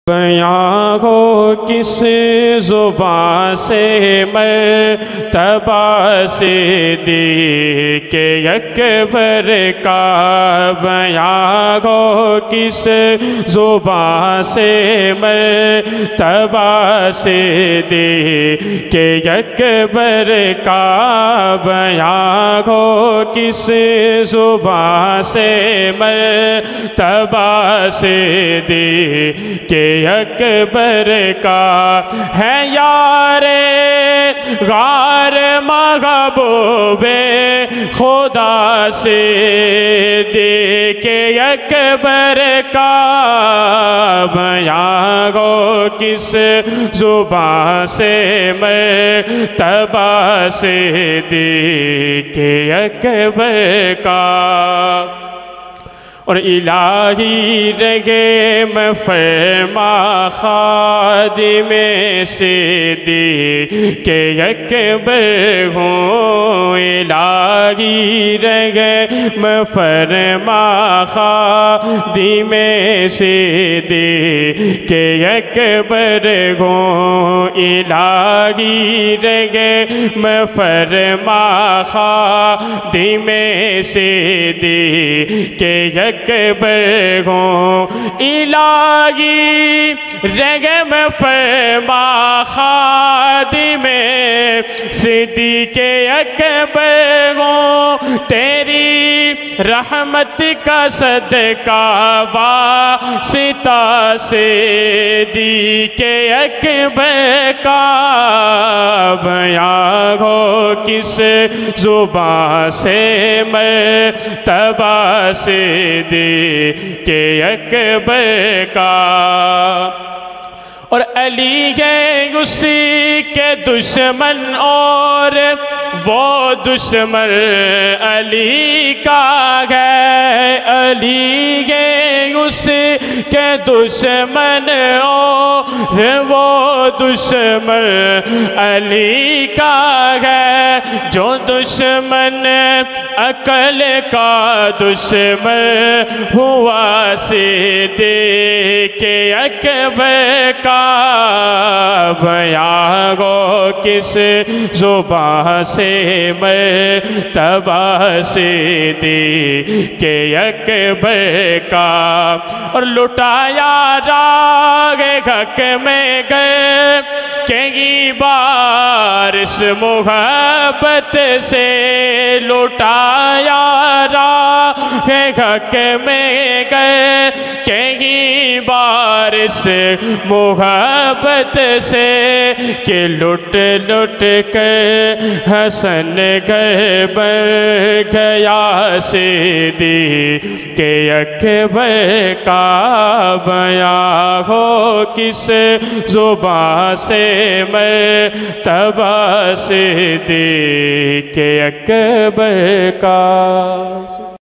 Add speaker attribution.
Speaker 1: بیاں ہو کس زبان سے مرتبہ صدیق اکبر کا، بیاں ہو کس زبان سے مرتبہ صدیق اکبر کا، بیاں ہو کس زبان سے مرتبہ صدیق اکبر کا، ہے یار غار محبوب خدا صدیق اکبر کا، بیاں ہو کس زبان سے مرتبہ صدیق اکبر کا۔ اور الہی رگے میں فرما خادم صدیق اکبر ہوں، الہی رگے میں فرما خادم صدیق اکبر ہوں، الہی رگے میں فرما خادم صدیق اکبر ہوں، الہی رگم فرما خادم صدیق اکبر ہوں، تیری رحمت کا صدقہ واسطہ صدیق اکبر کا، بیاں ہو کس زبان سے مرتبہ صدیق اکبر کا۔ اور علی ہے اسی کے دشمن اور وہ دشمن علی کا ہے، علی ہے اسی کے دشمن اور وہ دشمن علی کا ہے، جو دشمن عقل کا دشمن ہوا صدیق اکبر کا، بیاں ہو کس زبان سے مرتبہ صدیق اکبر کا۔ اور لٹایا راگ حق میں گر کئی بار اس محبت سے، لٹایا راگ حق میں گر کئی بار اس محبت سے، کہ لٹ لٹ کر حسن گھر بر گیا صدیق اکبر کا، بیاں ہو کس زبان سے مرتبہ صدیق اکبر کا۔